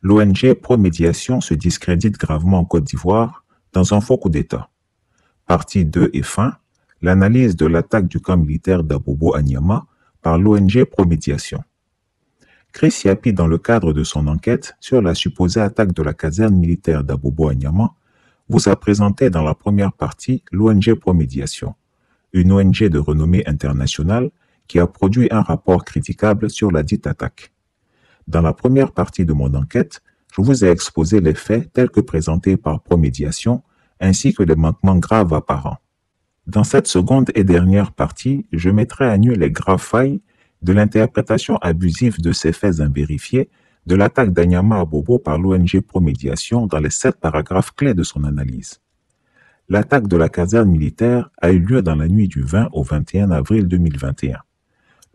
L'ONG Promédiation se discrédite gravement en Côte d'Ivoire dans un faux coup d'État. Partie 2 et fin, l'analyse de l'attaque du camp militaire d'Abobo à Niama par l'ONG Promédiation. Chris Yapi, dans le cadre de son enquête sur la supposée attaque de la caserne militaire d'Abobo à Niama, vous a présenté dans la première partie l'ONG Promédiation, une ONG de renommée internationale qui a produit un rapport critiquable sur la dite attaque. Dans la première partie de mon enquête, je vous ai exposé les faits tels que présentés par Promédiation, ainsi que les manquements graves apparents. Dans cette seconde et dernière partie, je mettrai à nu les graves failles de l'interprétation abusive de ces faits invérifiés de l'attaque d'Anyama à Bobo par l'ONG Promédiation dans les 7 paragraphes clés de son analyse. L'attaque de la caserne militaire a eu lieu dans la nuit du 20 au 21 avril 2021.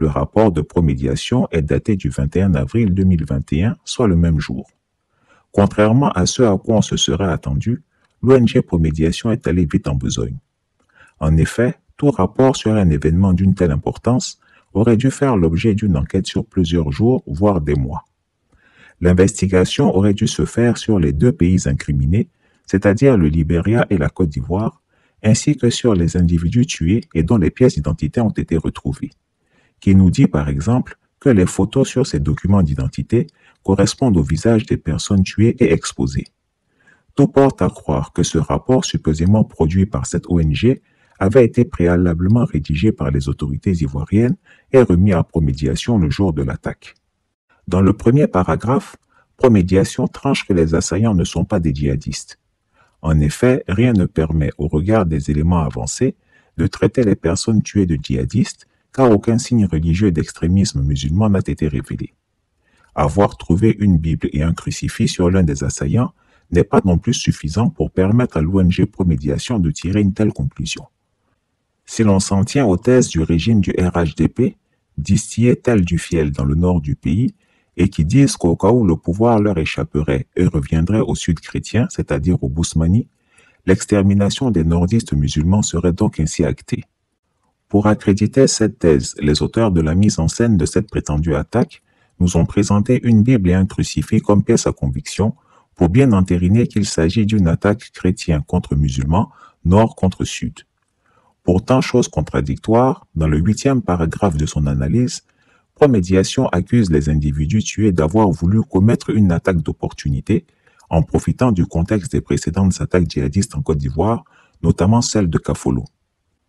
Le rapport de Promédiation est daté du 21 avril 2021, soit le même jour. Contrairement à ce à quoi on se serait attendu, l'ONG Promédiation est allée vite en besogne. En effet, tout rapport sur un événement d'une telle importance aurait dû faire l'objet d'une enquête sur plusieurs jours, voire des mois. L'investigation aurait dû se faire sur les 2 pays incriminés, c'est-à-dire le Libéria et la Côte d'Ivoire, ainsi que sur les individus tués et dont les pièces d'identité ont été retrouvées, qui nous dit par exemple que les photos sur ces documents d'identité correspondent au visage des personnes tuées et exposées. Tout porte à croire que ce rapport supposément produit par cette ONG avait été préalablement rédigé par les autorités ivoiriennes et remis à Promédiation le jour de l'attaque. Dans le premier paragraphe, Promédiation tranche que les assaillants ne sont pas des djihadistes. En effet, rien ne permet, au regard des éléments avancés, de traiter les personnes tuées de djihadistes, car aucun signe religieux d'extrémisme musulman n'a été révélé. Avoir trouvé une Bible et un crucifix sur l'un des assaillants n'est pas non plus suffisant pour permettre à l'ONG Promédiation de tirer une telle conclusion. Si l'on s'en tient aux thèses du régime du RHDP, distillées telles du fiel dans le nord du pays, et qui disent qu'au cas où le pouvoir leur échapperait et reviendrait au sud chrétien, c'est-à-dire au Bousmani, l'extermination des nordistes musulmans serait donc ainsi actée. Pour accréditer cette thèse, les auteurs de la mise en scène de cette prétendue attaque nous ont présenté une Bible et un crucifix comme pièce à conviction pour bien entériner qu'il s'agit d'une attaque chrétien contre musulmans, nord contre sud. Pourtant, chose contradictoire, dans le 8e paragraphe de son analyse, Promédiation accuse les individus tués d'avoir voulu commettre une attaque d'opportunité en profitant du contexte des précédentes attaques djihadistes en Côte d'Ivoire, notamment celle de Kafolo.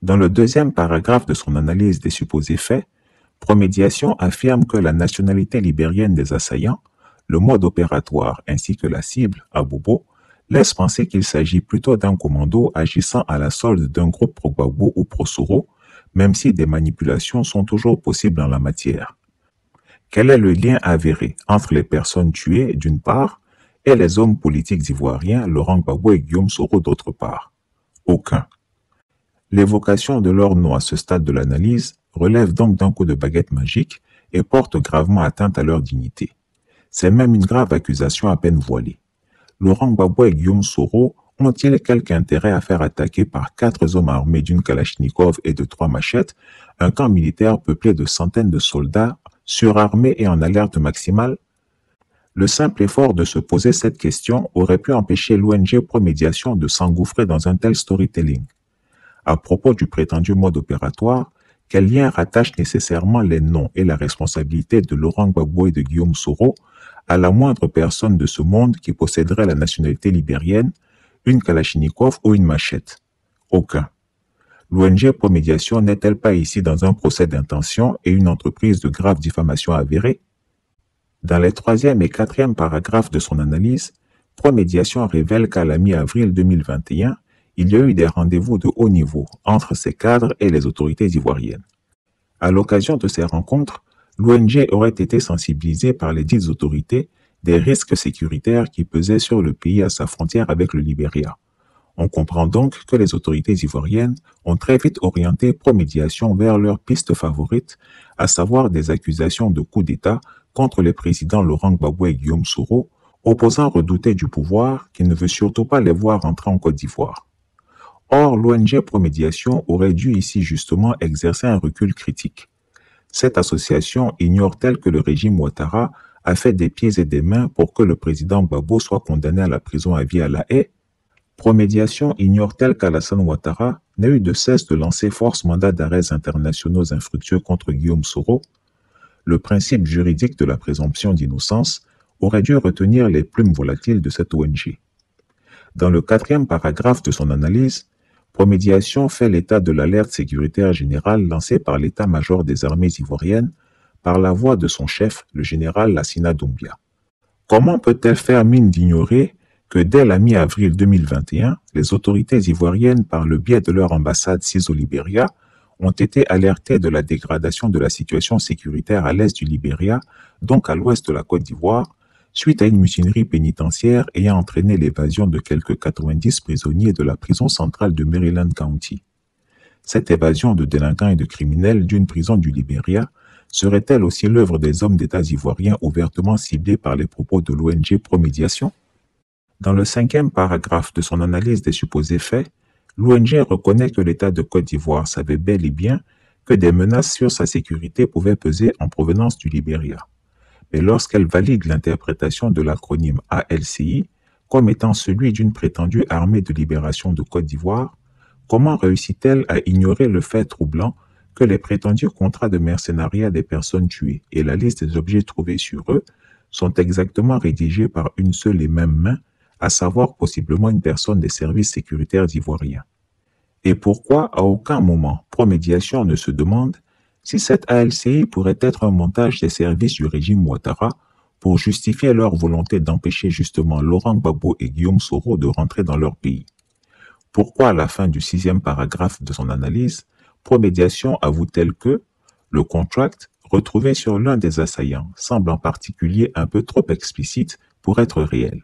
Dans le 2e paragraphe de son analyse des supposés faits, Promédiation affirme que la nationalité libérienne des assaillants, le mode opératoire ainsi que la cible, Abobo, laisse penser qu'il s'agit plutôt d'un commando agissant à la solde d'un groupe pro-Gbagbo ou pro-Soro, même si des manipulations sont toujours possibles dans la matière. Quel est le lien avéré entre les personnes tuées d'une part et les hommes politiques ivoiriens Laurent Gbagbo et Guillaume Soro d'autre part? Aucun. L'évocation de leur nom à ce stade de l'analyse relève donc d'un coup de baguette magique et porte gravement atteinte à leur dignité. C'est même une grave accusation à peine voilée. Laurent Gbagbo et Guillaume Soro ont-ils quelque intérêt à faire attaquer par 4 hommes armés d'une Kalachnikov et de 3 machettes un camp militaire peuplé de centaines de soldats surarmés et en alerte maximale? Le simple effort de se poser cette question aurait pu empêcher l'ONG Promédiation de s'engouffrer dans un tel storytelling. À propos du prétendu mode opératoire, quel lien rattache nécessairement les noms et la responsabilité de Laurent Gbagbo et de Guillaume Soro à la moindre personne de ce monde qui posséderait la nationalité libérienne, une Kalachnikov ou une machette? Aucun. L'ONG Promédiation n'est-elle pas ici dans un procès d'intention et une entreprise de grave diffamation avérée? Dans les 3e et 4e paragraphes de son analyse, Promédiation révèle qu'à la mi-avril 2021, il y a eu des rendez-vous de haut niveau entre ces cadres et les autorités ivoiriennes. À l'occasion de ces rencontres, l'ONG aurait été sensibilisée par les dites autorités des risques sécuritaires qui pesaient sur le pays à sa frontière avec le Libéria. On comprend donc que les autorités ivoiriennes ont très vite orienté Promédiation vers leur piste favorite, à savoir des accusations de coup d'État contre les présidents Laurent Gbagbo et Guillaume Soro, opposants redoutés du pouvoir qui ne veut surtout pas les voir entrer en Côte d'Ivoire. Or, l'ONG Promédiation aurait dû ici justement exercer un recul critique. Cette association ignore-t-elle que le régime Ouattara a fait des pieds et des mains pour que le président Gbagbo soit condamné à la prison à vie à La Haye? Promédiation ignore-t-elle qu'Alassane Ouattara n'a eu de cesse de lancer force mandats d'arrêts internationaux infructueux contre Guillaume Soro? Le principe juridique de la présomption d'innocence aurait dû retenir les plumes volatiles de cette ONG. Dans le 4e paragraphe de son analyse, Promédiation fait l'état de l'alerte sécuritaire générale lancée par l'état-major des armées ivoiriennes par la voix de son chef, le général Lassina Doumbia. Comment peut-elle faire mine d'ignorer que dès la mi-avril 2021, les autorités ivoiriennes, par le biais de leur ambassade sise au Libéria, ont été alertées de la dégradation de la situation sécuritaire à l'est du Libéria, donc à l'ouest de la Côte d'Ivoire, suite à une mutinerie pénitentiaire ayant entraîné l'évasion de quelques 90 prisonniers de la prison centrale de Maryland County. Cette évasion de délinquants et de criminels d'une prison du Libéria serait-elle aussi l'œuvre des hommes d'État ivoiriens ouvertement ciblés par les propos de l'ONG Promédiation? Dans le 5e paragraphe de son analyse des supposés faits, l'ONG reconnaît que l'État de Côte d'Ivoire savait bel et bien que des menaces sur sa sécurité pouvaient peser en provenance du Libéria. Mais lorsqu'elle valide l'interprétation de l'acronyme ALCI comme étant celui d'une prétendue armée de libération de Côte d'Ivoire, comment réussit-elle à ignorer le fait troublant que les prétendus contrats de mercenariat des personnes tuées et la liste des objets trouvés sur eux sont exactement rédigés par une seule et même main, à savoir possiblement une personne des services sécuritaires ivoiriens? Et pourquoi à aucun moment Promédiation ne se demande si cette ALCI pourrait être un montage des services du régime Ouattara pour justifier leur volonté d'empêcher justement Laurent Gbagbo et Guillaume Soro de rentrer dans leur pays? Pourquoi à la fin du 6e paragraphe de son analyse, Promédiation avoue-t-elle que le contract retrouvé sur l'un des assaillants semble en particulier un peu trop explicite pour être réel?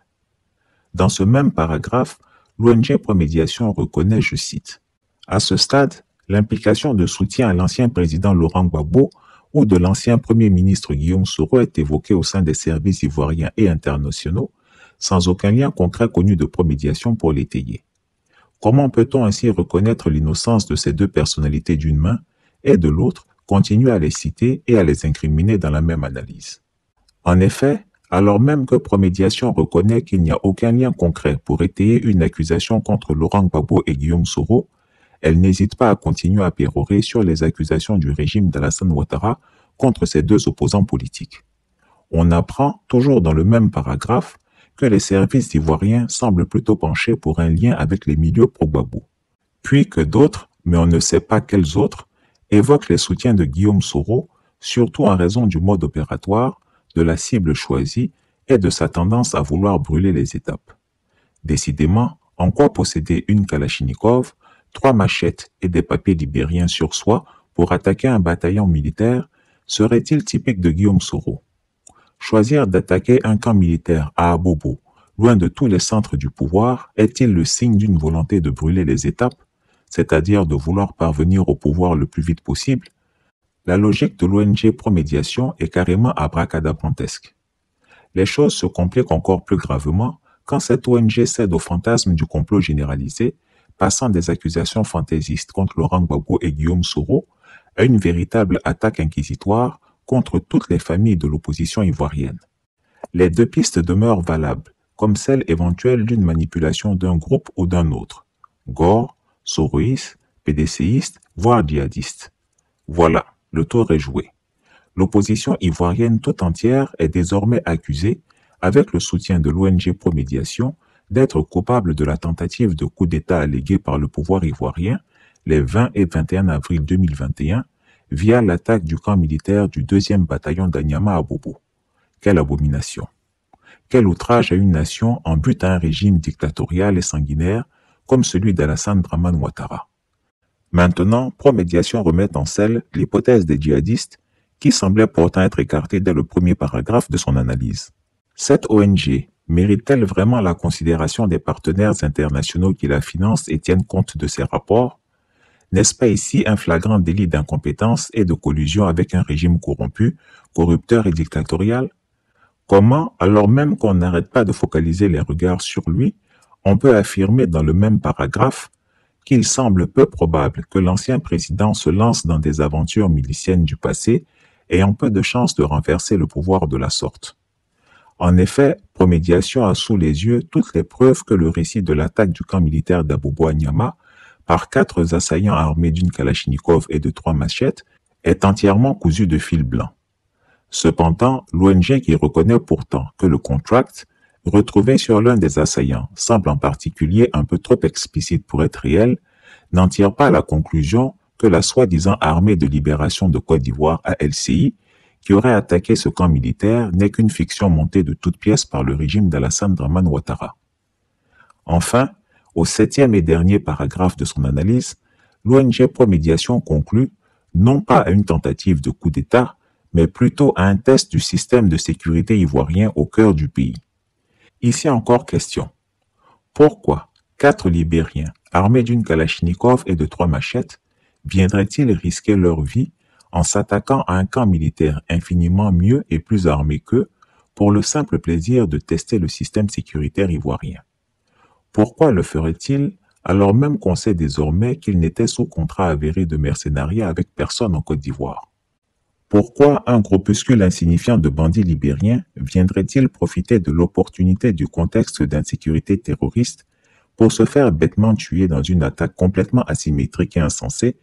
Dans ce même paragraphe, l'ONG Promédiation reconnaît, je cite, « À ce stade, l'implication de soutien à l'ancien président Laurent Gbagbo ou de l'ancien premier ministre Guillaume Soro est évoquée au sein des services ivoiriens et internationaux, sans aucun lien concret connu de Promédiation pour l'étayer. Comment peut-on ainsi reconnaître l'innocence de ces deux personnalités d'une main et de l'autre continuer à les citer et à les incriminer dans la même analyse? En effet, alors même que Promédiation reconnaît qu'il n'y a aucun lien concret pour étayer une accusation contre Laurent Gbagbo et Guillaume Soro, elle n'hésite pas à continuer à pérorer sur les accusations du régime d'Alassane Ouattara contre ces deux opposants politiques. On apprend, toujours dans le même paragraphe, que les services ivoiriens semblent plutôt pencher pour un lien avec les milieux pro-Gbagbo. Puis que d'autres, mais on ne sait pas quels autres, évoquent les soutiens de Guillaume Soro, surtout en raison du mode opératoire, de la cible choisie et de sa tendance à vouloir brûler les étapes. Décidément, en quoi posséder une Kalachnikov, 3 machettes et des papiers libériens sur soi pour attaquer un bataillon militaire serait-il typique de Guillaume Soro? Choisir d'attaquer un camp militaire à Abobo, loin de tous les centres du pouvoir, est-il le signe d'une volonté de brûler les étapes, c'est-à-dire de vouloir parvenir au pouvoir le plus vite possible? La logique de l'ONG Promédiation est carrément abracadabrantesque. Les choses se compliquent encore plus gravement quand cette ONG cède au fantasme du complot généralisé, passant des accusations fantaisistes contre Laurent Gbagbo et Guillaume Soro à une véritable attaque inquisitoire contre toutes les familles de l'opposition ivoirienne. Les deux pistes demeurent valables, comme celle éventuelle d'une manipulation d'un groupe ou d'un autre, Gore, soroïste, PDCiste, voire djihadiste. Voilà, le tour est joué. L'opposition ivoirienne tout entière est désormais accusée, avec le soutien de l'ONG Promédiation, d'être coupable de la tentative de coup d'État alléguée par le pouvoir ivoirien les 20 et 21 avril 2021 via l'attaque du camp militaire du 2e bataillon d'Anyama à Bobo. Quelle abomination! Quel outrage à une nation en but à un régime dictatorial et sanguinaire comme celui d'Alassane Dramane Ouattara. Maintenant, Promédiation remet en selle l'hypothèse des djihadistes qui semblait pourtant être écartée dès le premier paragraphe de son analyse. Cette ONG mérite-t-elle vraiment la considération des partenaires internationaux qui la financent et tiennent compte de ses rapports? N'est-ce pas ici un flagrant délit d'incompétence et de collusion avec un régime corrompu, corrupteur et dictatorial? Comment, alors même qu'on n'arrête pas de focaliser les regards sur lui, on peut affirmer dans le même paragraphe qu'il semble peu probable que l'ancien président se lance dans des aventures miliciennes du passé ayant peu de chances de renverser le pouvoir de la sorte? En effet, Promédiation a sous les yeux toutes les preuves que le récit de l'attaque du camp militaire d'Abobo-Anyama par 4 assaillants armés d'une Kalachnikov et de 3 machettes est entièrement cousu de fil blanc. Cependant, l'ONG qui reconnaît pourtant que le contract retrouvé sur l'un des assaillants semble en particulier un peu trop explicite pour être réel, n'en tire pas la conclusion que la soi-disant armée de libération de Côte d'Ivoire ALCI qui aurait attaqué ce camp militaire n'est qu'une fiction montée de toutes pièces par le régime d'Alassane Dramane Ouattara. Enfin, au 7e et dernier paragraphe de son analyse, l'ONG Promédiation conclut non pas à une tentative de coup d'État, mais plutôt à un test du système de sécurité ivoirien au cœur du pays. Ici encore question. Pourquoi 4 Libériens armés d'une Kalachnikov et de 3 machettes viendraient-ils risquer leur vie en s'attaquant à un camp militaire infiniment mieux et plus armé qu'eux pour le simple plaisir de tester le système sécuritaire ivoirien? Pourquoi le ferait-il alors même qu'on sait désormais qu'il n'était sous contrat avéré de mercenariat avec personne en Côte d'Ivoire? Pourquoi un groupuscule insignifiant de bandits libériens viendrait-il profiter de l'opportunité du contexte d'insécurité terroriste pour se faire bêtement tuer dans une attaque complètement asymétrique et insensée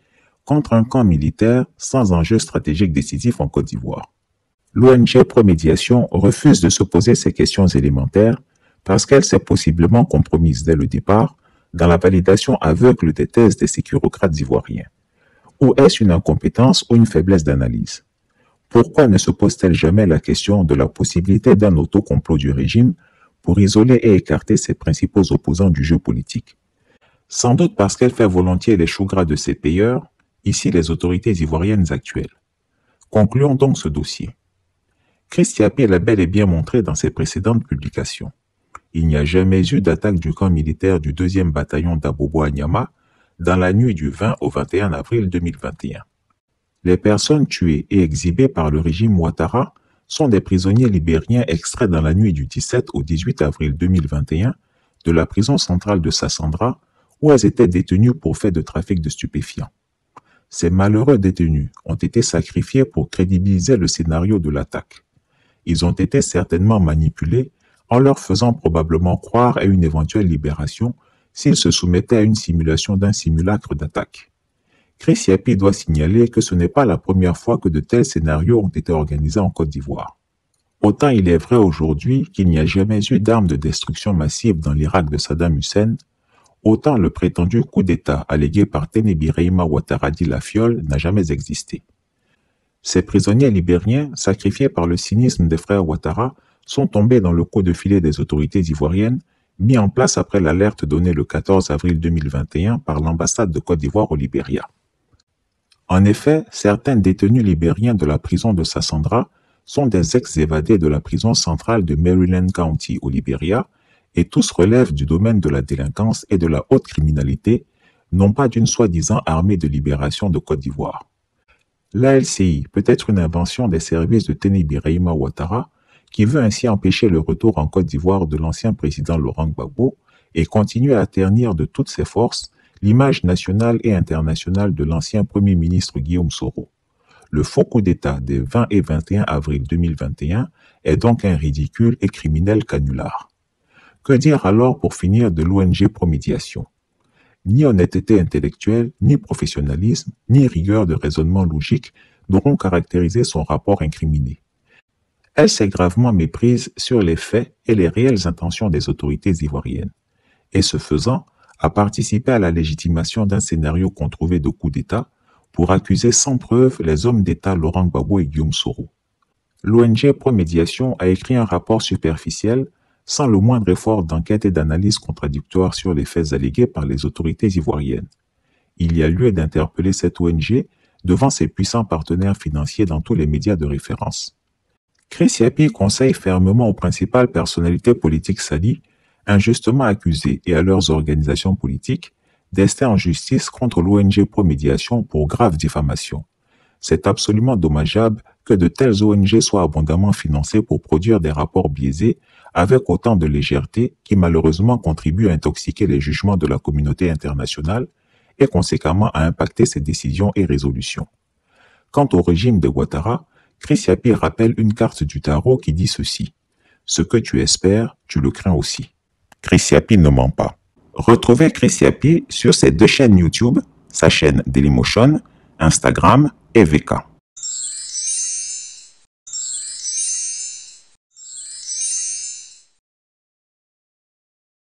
contre un camp militaire sans enjeu stratégique décisif en Côte d'Ivoire? L'ONG Promédiation refuse de se poser ces questions élémentaires parce qu'elle s'est possiblement compromise dès le départ dans la validation aveugle des thèses des sécurocrates ivoiriens. Ou est-ce une incompétence ou une faiblesse d'analyse? Pourquoi ne se pose-t-elle jamais la question de la possibilité d'un autocomplot du régime pour isoler et écarter ses principaux opposants du jeu politique? Sans doute parce qu'elle fait volontiers les choux gras de ses payeurs, ici les autorités ivoiriennes actuelles. Concluons donc ce dossier. Chris Yapi l'a bel et bien montré dans ses précédentes publications. Il n'y a jamais eu d'attaque du camp militaire du 2e bataillon d'Abobo-Anyama dans la nuit du 20 au 21 avril 2021. Les personnes tuées et exhibées par le régime Ouattara sont des prisonniers libériens extraits dans la nuit du 17 au 18 avril 2021 de la prison centrale de Sassandra où elles étaient détenues pour fait de trafic de stupéfiants. Ces malheureux détenus ont été sacrifiés pour crédibiliser le scénario de l'attaque. Ils ont été certainement manipulés en leur faisant probablement croire à une éventuelle libération s'ils se soumettaient à une simulation d'un simulacre d'attaque. Chris Yapi doit signaler que ce n'est pas la première fois que de tels scénarios ont été organisés en Côte d'Ivoire. Autant il est vrai aujourd'hui qu'il n'y a jamais eu d'armes de destruction massive dans l'Irak de Saddam Hussein, autant le prétendu coup d'État allégué par Tene Birahima Ouattara dit la Fiole n'a jamais existé. Ces prisonniers libériens, sacrifiés par le cynisme des frères Ouattara, sont tombés dans le coup de filet des autorités ivoiriennes, mis en place après l'alerte donnée le 14 avril 2021 par l'ambassade de Côte d'Ivoire au Libéria. En effet, certains détenus libériens de la prison de Sassandra sont des ex-évadés de la prison centrale de Maryland County au Libéria et tous relèvent du domaine de la délinquance et de la haute criminalité, non pas d'une soi-disant armée de libération de Côte d'Ivoire. L'ALCI peut être une invention des services de Tene Birahima Ouattara qui veut ainsi empêcher le retour en Côte d'Ivoire de l'ancien président Laurent Gbagbo et continuer à ternir de toutes ses forces l'image nationale et internationale de l'ancien Premier ministre Guillaume Soro. Le faux coup d'État des 20 et 21 avril 2021 est donc un ridicule et criminel canular. Que dire alors pour finir de l'ONG Promédiation? Ni honnêteté intellectuelle, ni professionnalisme, ni rigueur de raisonnement logique n'auront caractérisé son rapport incriminé. Elle s'est gravement méprise sur les faits et les réelles intentions des autorités ivoiriennes, et ce faisant, a participé à la légitimation d'un scénario controuvé de coup d'État pour accuser sans preuve les hommes d'État Laurent Gbagbo et Guillaume Soro. L'ONG Promédiation a écrit un rapport superficiel sans le moindre effort d'enquête et d'analyse contradictoire sur les faits allégués par les autorités ivoiriennes. Il y a lieu d'interpeller cette ONG devant ses puissants partenaires financiers dans tous les médias de référence. Chris Yapi conseille fermement aux principales personnalités politiques salies, injustement accusées et à leurs organisations politiques, d'ester en justice contre l'ONG Promédiation pour grave diffamation. C'est absolument dommageable que de telles ONG soient abondamment financées pour produire des rapports biaisés avec autant de légèreté qui malheureusement contribuent à intoxiquer les jugements de la communauté internationale et conséquemment à impacter ses décisions et résolutions. Quant au régime de Ouattara, Chris Yapi rappelle une carte du tarot qui dit ceci. Ce que tu espères, tu le crains aussi. Chris Yapi ne ment pas. Retrouvez Chris Yapi sur ses deux chaînes YouTube, sa chaîne Dailymotion, Instagram et VK.